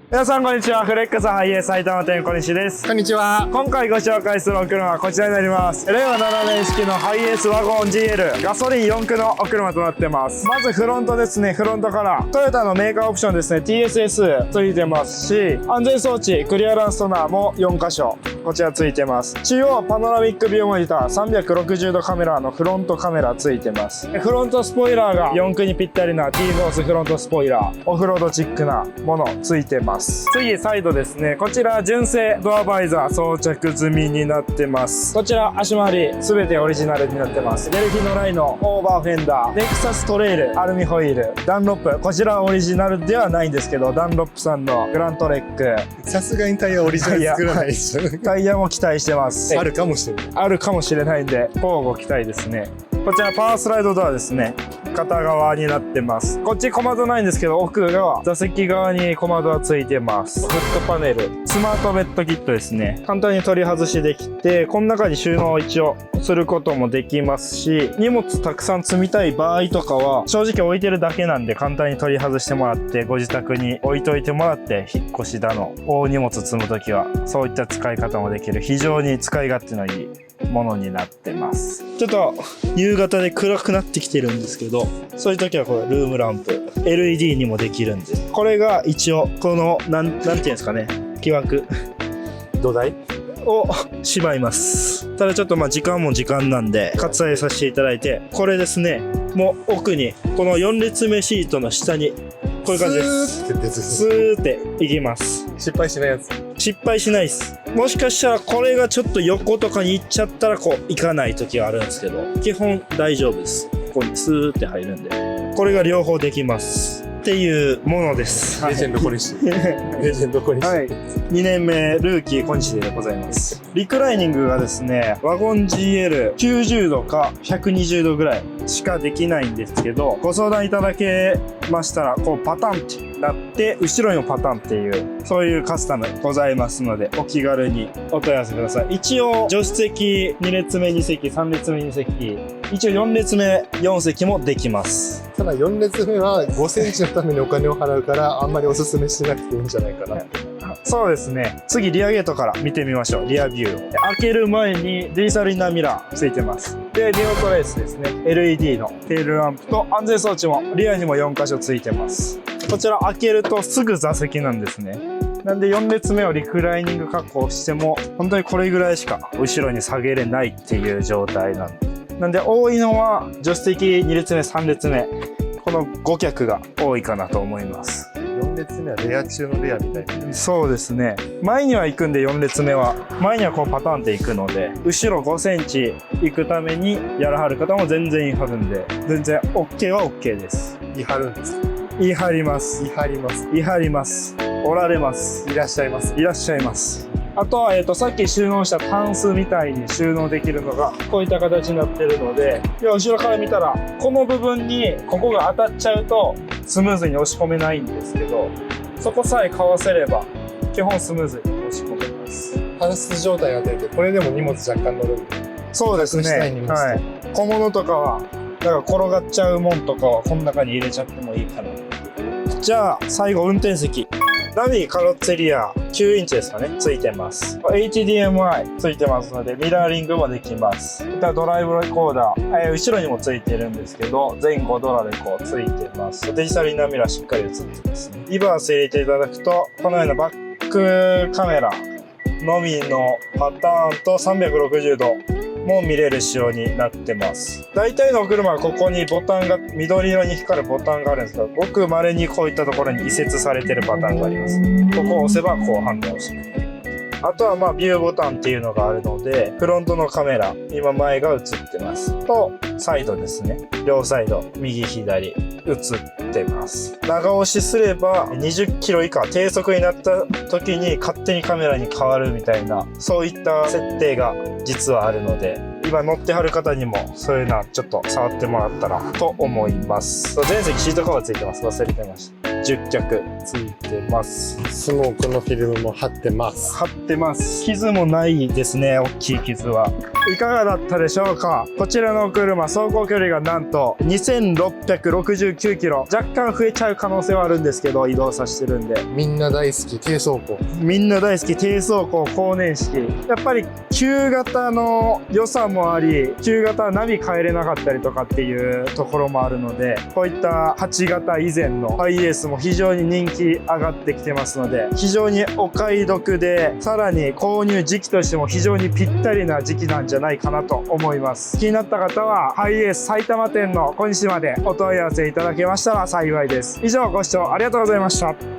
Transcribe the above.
皆さんこんにちは。フレックスハイエース埼玉店小西です。こんにちは。今回ご紹介するお車はこちらになります。令和7年式のハイエースワゴン GL ガソリン4駆のお車となってます。まずフロントですね。フロントからトヨタのメーカーオプションですね TSS ついてますし、安全装置クリアランストナーも4箇所こちらついてます。中央パノラミックビューモニター360度カメラのフロントカメラついてます。フロントスポイラーが4駆にぴったりな T-Force フロントスポイラー、オフロードチックなものついてます。次サイドですね。こちら純正ドアバイザー装着済みになってます。こちら足回り全てオリジナルになってます。デルフィノライのオーバーフェンダー、レクサストレイル、アルミホイール、ダンロップ、こちらはオリジナルではないんですけど、ダンロップさんのグラントレック、さすがにタイヤオリジナル作らないでしょ。タイヤも期待してます。あるかもしれない。あるかもしれないんで、交互期待ですね。こちらパワースライドドアですね。片側になってます。こっち小窓ないんですけど、奥側、座席側に小窓はついてます。フットパネル、スマートベッドキットですね。簡単に取り外しできて、この中に収納を一応することもできますし、荷物たくさん積みたい場合とかは、正直置いてるだけなんで簡単に取り外してもらって、ご自宅に置いといてもらって、引っ越しだの、大荷物積むときは、そういった使い方もできる、非常に使い勝手のいいものになってます。ちょっと夕方で暗くなってきてるんですけど、そういう時はこれルームランプ LED にもできるんで、これが一応このなんていうんですかね、木枠土台を縛ります。ただちょっと時間も時間なんで割愛させていただいて、これですね、もう奥にこの4列目シートの下にこういう感じです。スーっていきます。失敗しないやつ。失敗しないです。もしかしたらこれがちょっと横とかに行っちゃったらこう行かない時はあるんですけど、基本大丈夫です。ここにスーって入るんで、これが両方できますっていうものです。レジェンド小西。レジェンド小西。はい。2年目ルーキー小西でございます。リクライニングがですね、ワゴン GL90 度か120度ぐらいしかできないんですけど、ご相談いただけましたらこうパタンってなって後ろにもパタンっていうそういうカスタムございますので、お気軽にお問い合わせください。一応助手席2列目2席、3列目2席、一応4列目4席もできます。ただ4列目は5センチのためにお金を払うからあんまりおすすめしなくていいんじゃないかな。そうですね。次リアゲートから見てみましょう。リアビュー。開ける前にデジタルインナーミラーついてます。で、リオトレースですね。LED のテールランプと安全装置もリアにも4箇所ついてます。こちら開けるとすぐ座席なんですね。なんで4列目をリクライニング確保しても本当にこれぐらいしか後ろに下げれないっていう状態なんで多いのは助手席2列目3列目この5脚が多いかなと思います。4列目はレア中のレアみたいな。そうですね。前には行くんで4列目は前にはこうパターンで行くので、後ろ5センチ行くためにやらはる方も全然いはるんで、全然 OK は OK です。言い張るんです。言い張ります。言い張ります。言い張ります。おられます。いらっしゃいます。いらっしゃいます。あとは、さっき収納したタンスみたいに収納できるのがこういった形になってるので、後ろから見たらこの部分にここが当たっちゃうとスムーズに押し込めないんですけど、そこさえかわせれば基本スムーズに押し込めます。タンス状態が出て、これでも荷物若干乗るんで。そうですね。はい。小物とかはだから転がっちゃうもんとかはこの中に入れちゃってもいいかな。じゃあ最後運転席。ナビカロッツェリア9インチですかね、ついてます。HDMI ついてますのでミラーリングもできます。ドライブレコーダー、後ろにもついてるんですけど、前後ドラレコついてます。デジタルインナーミラーしっかり映ってますね。リバース入れていただくとこのようなバックカメラのみのパターンと360度も見れる仕様になってます。大体のお車はここにボタンが緑色に光るボタンがあるんですけど、ごく稀にこういったところに移設されてるパターンがあります。ここを押せばこう反応してくれる。あとはビューボタンっていうのがあるので、フロントのカメラ今前が映ってますと、サイドですね、両サイド右左映ってます。長押しすれば20キロ以下低速になった時に勝手にカメラに変わるみたいな、そういった設定が実はあるので、今乗ってはる方にもそういうのちょっと触ってもらったらと思います。全席シートカバーついてます。忘れてました。10脚ついてます。スモークのフィルムも貼ってます。貼ってます。傷もないですね、大きい傷は。いかがだったでしょうか。こちらの車、走行距離がなんと2669キロ。若干増えちゃう可能性はあるんですけど、移動させてるんで。みんな大好き低走行。みんな大好き低走行後年式。やっぱり旧型の良さもあり、旧型はナビ変えれなかったりとかっていうところもあるので、こういった8型以前のハイエースも非常に人気上がってきてますので、非常にお買い得で、さらに購入時期としても非常にぴったりな時期なんじゃないかなと思います。気になった方はハイエース埼玉店の小西までお問い合わせいただけましたら幸いです。以上ご視聴ありがとうございました。